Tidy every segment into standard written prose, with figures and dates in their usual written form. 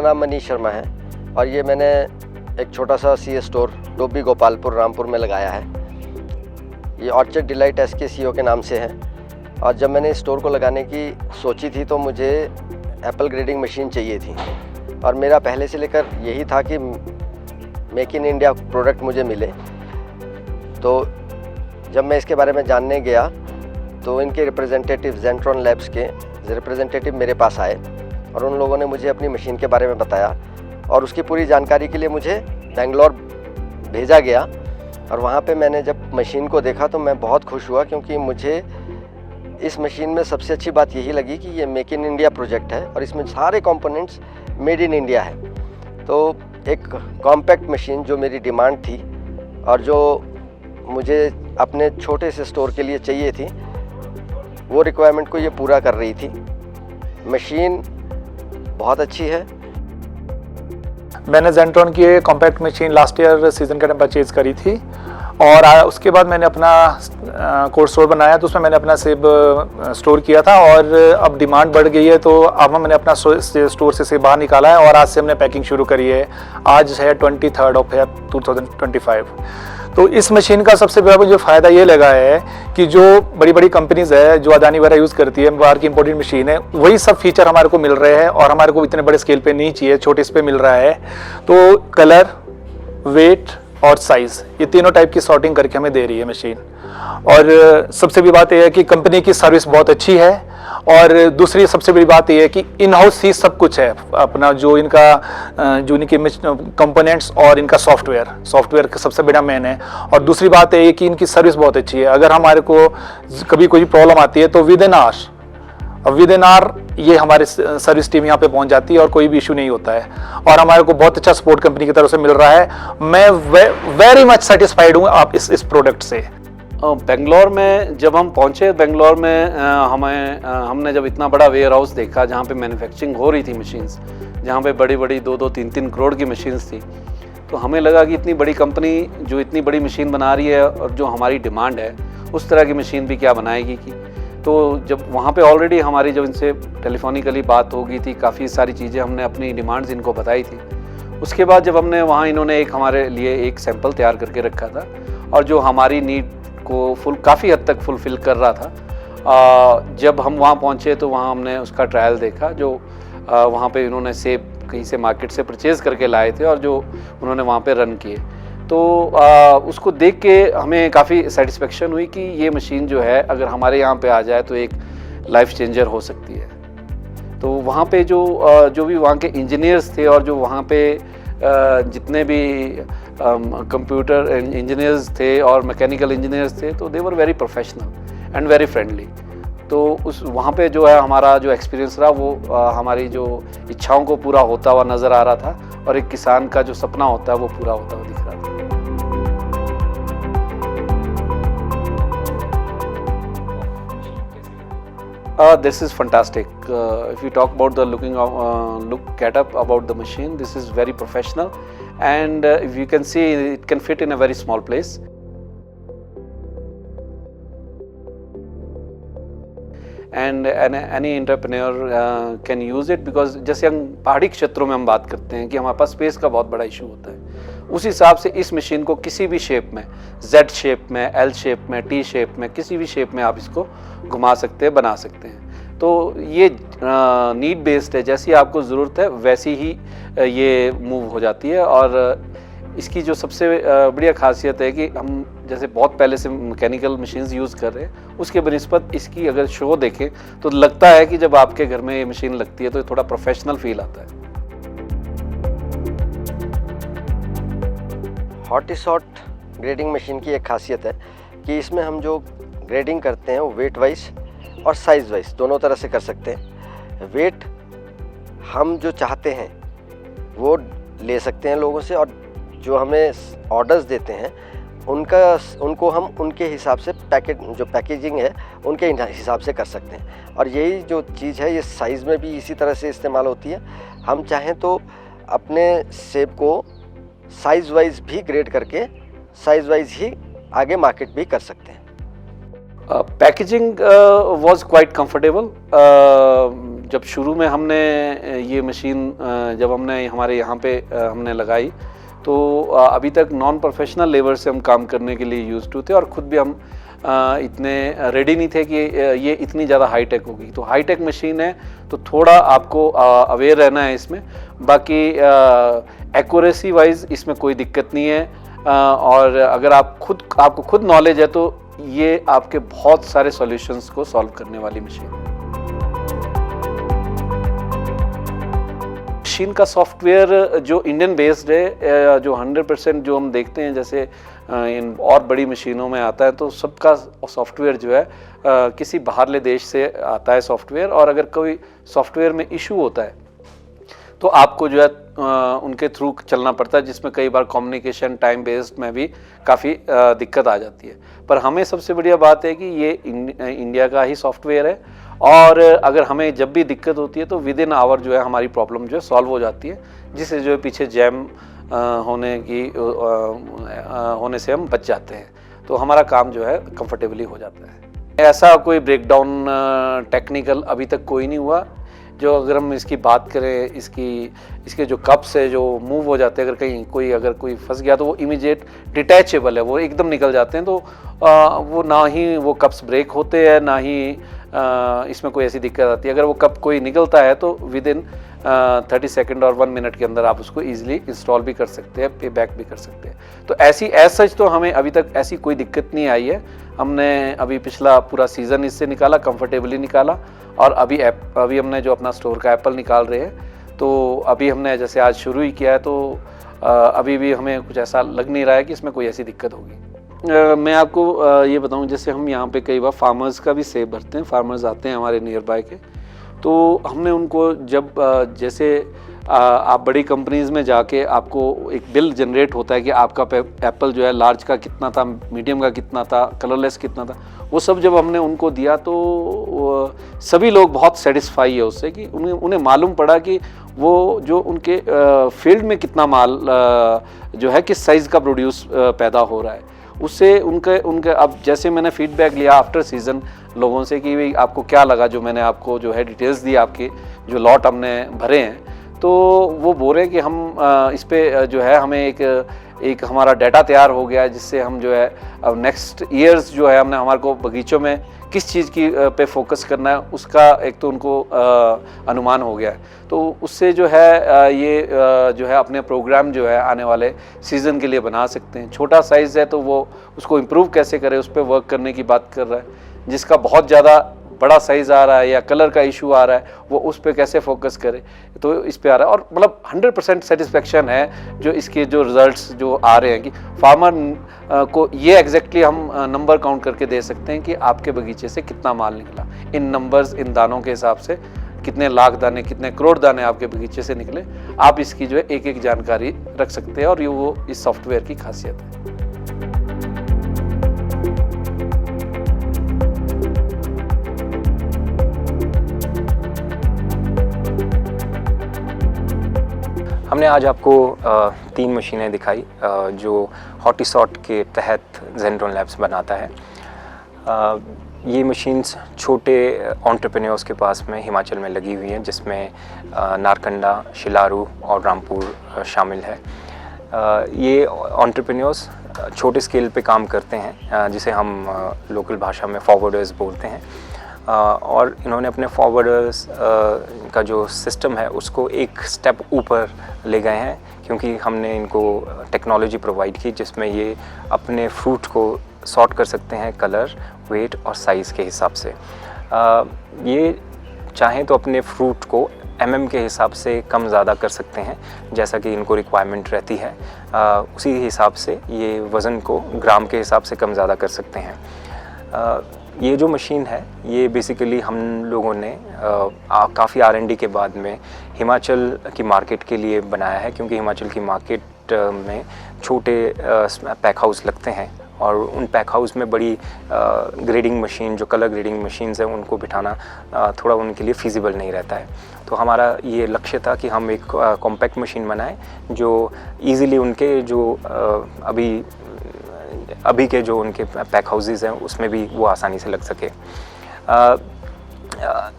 नाम मनीष शर्मा है और ये मैंने एक छोटा सा सी स्टोर डोबी गोपालपुर रामपुर में लगाया है। ये ऑर्चर्ड डिलाइट SK CO के नाम से है। और जब मैंने इस स्टोर को लगाने की सोची थी तो मुझे एप्पल ग्रेडिंग मशीन चाहिए थी और मेरा पहले से लेकर यही था कि मेक इन इंडिया प्रोडक्ट मुझे मिले। तो जब मैं इसके बारे में जानने गया तो इनके रिप्रेजेंटेटिव जेंट्रॉन लैब्स के रिप्रेजेंटेटिव मेरे पास आए और उन लोगों ने मुझे अपनी मशीन के बारे में बताया और उसकी पूरी जानकारी के लिए मुझे बेंगलोर भेजा गया। और वहाँ पे मैंने जब मशीन को देखा तो मैं बहुत खुश हुआ, क्योंकि मुझे इस मशीन में सबसे अच्छी बात यही लगी कि ये मेक इन इंडिया प्रोजेक्ट है और इसमें सारे कंपोनेंट्स मेड इन इंडिया है। तो एक कॉम्पैक्ट मशीन जो मेरी डिमांड थी और जो मुझे अपने छोटे से स्टोर के लिए चाहिए थी, वो रिक्वायरमेंट को ये पूरा कर रही थी। मशीन बहुत अच्छी है। मैंने जेंट्रॉन की ये compact machine last year season के टाइम परचेज़ करी थी और उसके बाद मैंने अपना कोल्ड स्टोर बनाया, तो उसमें मैंने अपना सेब स्टोर किया था और अब डिमांड बढ़ गई है तो अब मैंने अपना स्टोर से सेब बाहर निकाला है और आज से हमने पैकिंग शुरू करी है। आज है 23 Feb 2025। तो इस मशीन का सबसे बड़ा मुझे फ़ायदा ये लगा है कि जो बड़ी बड़ी कंपनीज़ है जो अदानी वगैरह यूज़ करती है, बाहर की इंपोर्टेड मशीन है, वही सब फीचर हमारे को मिल रहे हैं और हमारे को इतने बड़े स्केल पे नहीं चाहिए, छोटे इस पे मिल रहा है। तो कलर, वेट और साइज़, ये तीनों टाइप की सॉर्टिंग करके हमें दे रही है मशीन। और सबसे बड़ी बात यह है कि कंपनी की सर्विस बहुत अच्छी है और दूसरी सबसे बड़ी बात यह है कि इन हाउस ही सब कुछ है अपना, जो इनके कंपोनेंट्स और इनका सॉफ्टवेयर सबसे बड़ा मेन है। और दूसरी बात है कि इनकी सर्विस बहुत अच्छी है। अगर हमारे को कभी कोई प्रॉब्लम आती है तो विद इन आवर ये हमारे सर्विस टीम यहाँ पे पहुँच जाती है और कोई भी इशू नहीं होता है और हमारे को बहुत अच्छा सपोर्ट कंपनी की तरफ से मिल रहा है। मैं वेरी मच सेटिस्फाइड हूँ आप इस प्रोडक्ट से। बेंगलोर में जब हम पहुँचे, बेंगलोर में हमने जब इतना बड़ा वेयर हाउस देखा जहाँ पे मैन्युफैक्चरिंग हो रही थी मशीन्स, जहाँ पे बड़ी बड़ी 2-2, 3-3 करोड़ की मशीन्स थी, तो हमें लगा कि इतनी बड़ी कंपनी जो इतनी बड़ी मशीन बना रही है और जो हमारी डिमांड है उस तरह की मशीन भी क्या बनाएगी की। तो जब वहाँ पे ऑलरेडी हमारी जब इनसे टेलीफोनिकली बात हो गई थी, काफ़ी सारी चीज़ें हमने अपनी डिमांड्स इनको बताई थी। उसके बाद जब हमने वहाँ, इन्होंने हमारे लिए एक सैंपल तैयार करके रखा था और जो हमारी नीड को काफ़ी हद तक फुलफ़िल कर रहा था। जब हम वहाँ पहुँचे तो वहाँ हमने उसका ट्रायल देखा, जो वहाँ पे इन्होंने सेब कहीं से मार्केट से परचेज़ करके लाए थे और जो उन्होंने वहाँ पे रन किए। तो उसको देख के हमें काफ़ी सेटिस्फेक्शन हुई कि ये मशीन जो है अगर हमारे यहाँ पे आ जाए तो एक लाइफ चेंजर हो सकती है। तो वहाँ पे जो भी वहाँ के इंजीनियर्स थे और जो वहाँ पे जितने भी कंप्यूटर इंजीनियर्स थे और मैकेनिकल इंजीनियर्स थे, तो they were very professional and very friendly. तो वहाँ पे जो है हमारा जो एक्सपीरियंस रहा वो हमारी जो इच्छाओं को पूरा होता हुआ नज़र आ रहा था और एक किसान का जो सपना होता है वो पूरा होता हुआ दिख रहा था। This is fantastic. If you talk about the look get-up about the machine, this is very professional, and if you can see, it can fit in a very small place. And any entrepreneur can use it, because जैसे हम पहाड़ी क्षेत्रों में हम बात करते हैं कि हमारे पास स्पेस का बहुत बड़ा इशू होता है, उस हिसाब से इस मशीन को किसी भी शेप में, Z शेप में, L शेप में, T शेप में, किसी भी शेप में आप इसको घुमा सकते हैं, बना सकते हैं। तो ये नीड बेस्ड है, जैसी आपको ज़रूरत है वैसी ही ये मूव हो जाती है। और इसकी जो सबसे बढ़िया खासियत है कि हम जैसे बहुत पहले से मैकेनिकल मशीन्स यूज़ कर रहे हैं, उसके बनिस्बत इसकी अगर शो देखें तो लगता है कि जब आपके घर में ये मशीन लगती है तो थोड़ा प्रोफेशनल फील आता है। हॉटिसॉट ग्रेडिंग मशीन की एक खासियत है कि इसमें हम जो ग्रेडिंग करते हैं वो वेट वाइज और साइज़ वाइज दोनों तरह से कर सकते हैं। वेट हम जो चाहते हैं वो ले सकते हैं लोगों से, और जो हमें ऑर्डर्स देते हैं उनको हम उनके हिसाब से पैकेजिंग है उनके हिसाब से कर सकते हैं। और यही जो चीज़ है ये साइज़ में भी इसी तरह से इस्तेमाल होती है। हम चाहें तो अपने सेब को साइज़ वाइज भी ग्रेड करके साइज़ वाइज ही आगे मार्केट भी कर सकते हैं। Packaging was quite comfortable. जब शुरू में हमने ये मशीन जब हमने हमारे यहाँ पे हमने लगाई तो अभी तक नॉन प्रोफेशनल लेबर से हम काम करने के लिए यूज्ड टू थे और ख़ुद भी हम इतने रेडी नहीं थे कि ये इतनी ज़्यादा हाई टेक होगी। तो हाई टेक मशीन है तो थोड़ा आपको अवेयर रहना है इसमें। बाकी एक्यूरेसी वाइज इसमें कोई दिक्कत नहीं है और अगर आपको खुद नॉलेज है तो ये आपके बहुत सारे सॉल्यूशंस को सॉल्व करने वाली मशीन है। मशीन का सॉफ्टवेयर जो इंडियन बेस्ड है, जो 100% जो हम देखते हैं जैसे इन और बड़ी मशीनों में आता है तो सबका सॉफ्टवेयर जो है किसी बाहरले देश से आता है सॉफ्टवेयर। और अगर कोई सॉफ्टवेयर में इशू होता है तो आपको जो है उनके थ्रू चलना पड़ता है, जिसमें कई बार कम्युनिकेशन टाइम बेस्ड में भी काफ़ी दिक्कत आ जाती है। पर हमें सबसे बढ़िया बात है कि ये इंडिया का ही सॉफ्टवेयर है और अगर हमें जब भी दिक्कत होती है तो विद इन आवर जो है हमारी प्रॉब्लम जो है सॉल्व हो जाती है, जिससे जो है पीछे जैम होने से हम बच जाते हैं। तो हमारा काम जो है कंफर्टेबली हो जाता है। ऐसा कोई ब्रेकडाउन टेक्निकल अभी तक कोई नहीं हुआ। जो अगर हम इसकी बात करें, इसके जो कप्स है जो मूव हो जाते हैं, अगर कोई फंस गया तो वो इमीडिएट डिटैचेबल है, वो एकदम निकल जाते हैं। तो वो ना ही वो कप्स ब्रेक होते हैं ना ही इसमें कोई ऐसी दिक्कत आती है। अगर वो कप कोई निकलता है तो विद इन 30 सेकंड और 1 मिनट के अंदर आप उसको ईजिली इंस्टॉल भी कर सकते हैं, पे बैक भी कर सकते हैं। तो ऐसी एज सच तो हमें अभी तक ऐसी कोई दिक्कत नहीं आई है। हमने अभी पिछला पूरा सीज़न इससे निकाला, कंफर्टेबली निकाला। और अभी हमने जो अपना स्टोर का एप्पल निकाल रहे हैं तो अभी हमने जैसे आज शुरू ही किया है तो अभी भी हमें कुछ ऐसा लग नहीं रहा है कि इसमें कोई ऐसी दिक्कत होगी। मैं आपको ये बताऊं, जैसे हम यहाँ पे कई बार फार्मर्स का भी सेब भरते हैं, फार्मर्स आते हैं हमारे नियर बाय के, तो हमने उनको जब जैसे आप बड़ी कंपनीज़ में जाके आपको एक बिल जनरेट होता है कि आपका एप्पल जो है लार्ज का कितना था, मीडियम का कितना था, कलरलेस कितना था, वो सब जब हमने उनको दिया तो सभी लोग बहुत सेटिस्फाई है उससे कि उन्हें मालूम पड़ा कि वो जो उनके फील्ड में कितना माल जो है किस साइज़ का प्रोड्यूस पैदा हो रहा है। उससे उनके अब जैसे मैंने फीडबैक लिया आफ्टर सीज़न लोगों से कि भाई आपको क्या लगा जो मैंने आपको जो है डिटेल्स दी, आपके जो लॉट हमने भरे हैं, तो वो बोल रहे हैं कि हम इस पे जो है हमें एक हमारा डाटा तैयार हो गया है, जिससे हम जो है अब नेक्स्ट ईयर्स जो है हमने हमारे को बगीचों में किस चीज़ की पे फोकस करना है उसका एक तो उनको अनुमान हो गया है। तो उससे जो है ये जो है अपने प्रोग्राम जो है आने वाले सीज़न के लिए बना सकते हैं। छोटा साइज़ है तो वो उसको इम्प्रूव कैसे करे उस पर वर्क करने की बात कर रहा है। जिसका बहुत ज़्यादा बड़ा साइज़ आ रहा है या कलर का इशू आ रहा है वो उस पर कैसे फोकस करे, तो इस पे आ रहा है। और मतलब 100% सेटिस्फेक्शन है जो इसके जो रिजल्ट्स जो आ रहे हैं कि फार्मर को ये एग्जैक्टली हम नंबर काउंट करके दे सकते हैं कि आपके बगीचे से कितना माल निकला, इन नंबर्स इन दानों के हिसाब से कितने लाख दाने कितने करोड़ दाने आपके बगीचे से निकले, आप इसकी जो है एक एक जानकारी रख सकते हैं। और ये वो इस सॉफ्टवेयर की खासियत है। हमने आज आपको 3 मशीनें दिखाई जो हॉटिसॉट के तहत ज़ेनड्रोन लैब्स बनाता है। ये मशीन्स छोटे एंटरप्रेन्योर्स के पास में हिमाचल में लगी हुई हैं, जिसमें नारकंडा, शिलारू और रामपुर शामिल है। ये एंटरप्रेन्योर्स छोटे स्केल पे काम करते हैं, जिसे हम लोकल भाषा में फॉरवर्डर्स बोलते हैं। और इन्होंने अपने फॉरवर्डर्स का जो सिस्टम है उसको एक स्टेप ऊपर ले गए हैं, क्योंकि हमने इनको टेक्नोलॉजी प्रोवाइड की जिसमें ये अपने फ्रूट को सॉर्ट कर सकते हैं कलर, वेट और साइज़ के हिसाब से। ये चाहें तो अपने फ्रूट को के हिसाब से कम ज़्यादा कर सकते हैं, जैसा कि इनको रिक्वायरमेंट रहती है। उसी हिसाब से ये वज़न को ग्राम के हिसाब से कम ज़्यादा कर सकते हैं। ये जो मशीन है ये बेसिकली हम लोगों ने काफ़ी R&D के बाद में हिमाचल की मार्केट के लिए बनाया है, क्योंकि हिमाचल की मार्केट में छोटे पैक हाउस लगते हैं और उन पैक हाउस में बड़ी ग्रेडिंग मशीन, जो कलर ग्रेडिंग मशीन्स हैं, उनको बिठाना थोड़ा उनके लिए फिजिबल नहीं रहता है। तो हमारा ये लक्ष्य था कि हम एक कॉम्पैक्ट मशीन बनाएं जो ईज़िली उनके जो अभी के जो उनके पैक हाउसेस हैं उसमें भी वो आसानी से लग सके।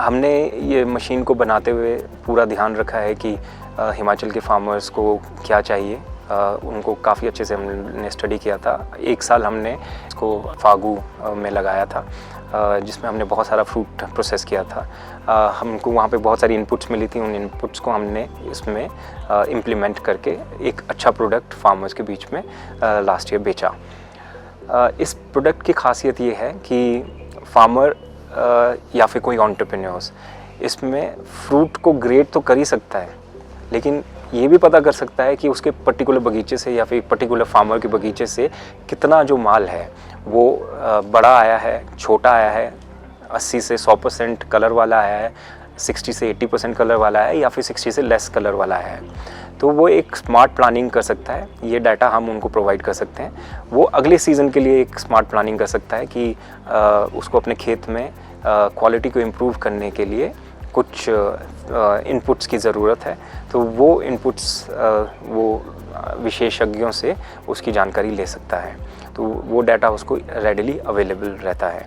हमने ये मशीन को बनाते हुए पूरा ध्यान रखा है कि हिमाचल के फार्मर्स को क्या चाहिए। उनको काफ़ी अच्छे से हमने स्टडी किया था। 1 साल हमने इसको फागू में लगाया था, जिसमें हमने बहुत सारा फ्रूट प्रोसेस किया था। हमको वहाँ पे बहुत सारी इनपुट्स मिली थी। उन इनपुट्स को हमने इसमें इम्प्लीमेंट करके एक अच्छा प्रोडक्ट फार्मर्स के बीच में लास्ट ईयर बेचा। इस प्रोडक्ट की खासियत ये है कि फार्मर या फिर कोई एंटरप्रेन्योर्स इसमें फ्रूट को ग्रेड तो कर ही सकता है, लेकिन ये भी पता कर सकता है कि उसके पर्टिकुलर बगीचे से या फिर पर्टिकुलर फार्मर के बगीचे से कितना जो माल है वो बड़ा आया है, छोटा आया है, 80 से 100% कलर वाला आया है, 60 से 80% कलर वाला है, या फिर 60 से लेस कलर वाला है। तो वो एक स्मार्ट प्लानिंग कर सकता है। ये डाटा हम उनको प्रोवाइड कर सकते हैं। वो अगले सीज़न के लिए एक स्मार्ट प्लानिंग कर सकता है कि उसको अपने खेत में क्वालिटी को इम्प्रूव करने के लिए कुछ इनपुट्स की ज़रूरत है। तो वो इनपुट्स वो विशेषज्ञों से उसकी जानकारी ले सकता है, तो वो डाटा उसको रेडिली अवेलेबल रहता है।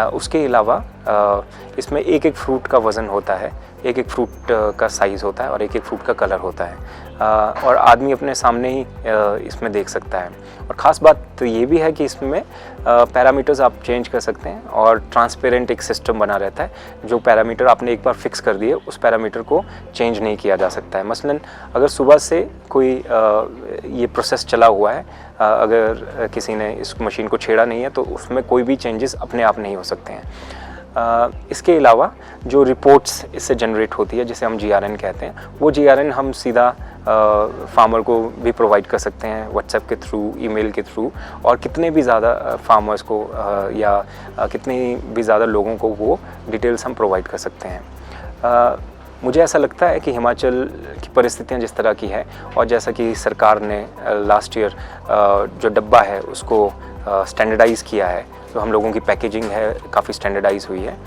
उसके अलावा इसमें एक एक फ्रूट का वज़न होता है, एक एक फ्रूट का साइज़ होता है और एक एक फ्रूट का कलर होता है, और आदमी अपने सामने ही इसमें देख सकता है। और ख़ास बात तो ये भी है कि इसमें पैरामीटर्स आप चेंज कर सकते हैं और ट्रांसपेरेंट एक सिस्टम बना रहता है। जो पैरामीटर आपने एक बार फिक्स कर दिए उस पैरामीटर को चेंज नहीं किया जा सकता है। मसलन अगर सुबह से कोई ये प्रोसेस चला हुआ है, अगर किसी ने इस मशीन को छेड़ा नहीं है तो उसमें कोई भी चेंजेस अपने आप नहीं हो सकते हैं। इसके अलावा जो रिपोर्ट्स इससे जनरेट होती है, जिसे हम GRN कहते हैं, वो GRN हम सीधा फार्मर को भी प्रोवाइड कर सकते हैं व्हाट्सएप के थ्रू, ईमेल के थ्रू, और कितने भी ज़्यादा फार्मर्स को या कितने भी ज़्यादा लोगों को वो डिटेल्स हम प्रोवाइड कर सकते हैं। मुझे ऐसा लगता है कि हिमाचल की परिस्थितियाँ जिस तरह की है, और जैसा कि सरकार ने लास्ट ईयर जो डब्बा है उसको स्टैंडर्डाइज़ किया है, तो हम लोगों की पैकेजिंग है काफ़ी स्टैंडर्डाइज हुई है,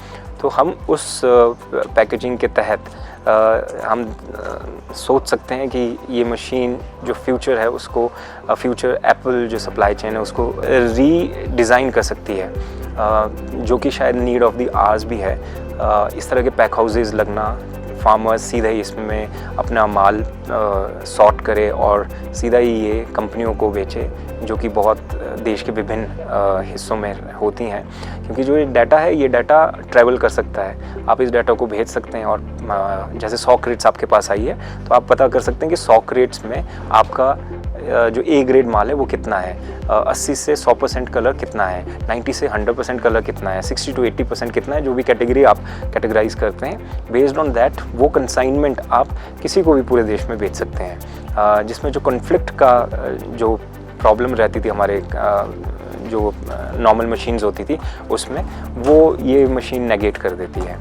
तो हम उस पैकेजिंग के तहत हम सोच सकते हैं कि ये मशीन जो फ्यूचर है उसको फ्यूचर एप्पल जो सप्लाई चेन है उसको रीडिज़ाइन कर सकती है, जो कि शायद नीड ऑफ द आवर्स भी है। इस तरह के पैक हाउसेस लगना, फार्मर्स सीधे इसमें अपना माल सॉर्ट करे और सीधा ही ये कंपनियों को बेचे, जो कि बहुत देश के विभिन्न हिस्सों में होती हैं। क्योंकि जो ये डाटा है, ये डाटा ट्रैवल कर सकता है। आप इस डाटा को भेज सकते हैं और जैसे 100 क्रेट्स आपके पास आई है तो आप पता कर सकते हैं कि 100 क्रेट्स में आपका जो A ग्रेड माल है वो कितना है, 80 से 100% कलर कितना है, 90 से 100% कलर कितना है, 60 to 80% कितना है, जो भी कैटेगरी आप कैटेगराइज करते हैं, बेस्ड ऑन दैट वो कंसाइनमेंट आप किसी को भी पूरे देश में बेच सकते हैं। जिसमें जो कॉन्फ्लिक्ट का जो प्रॉब्लम रहती थी हमारे जो नॉर्मल मशीन्स होती थी उसमें, वो ये मशीन नेगेट कर देती है।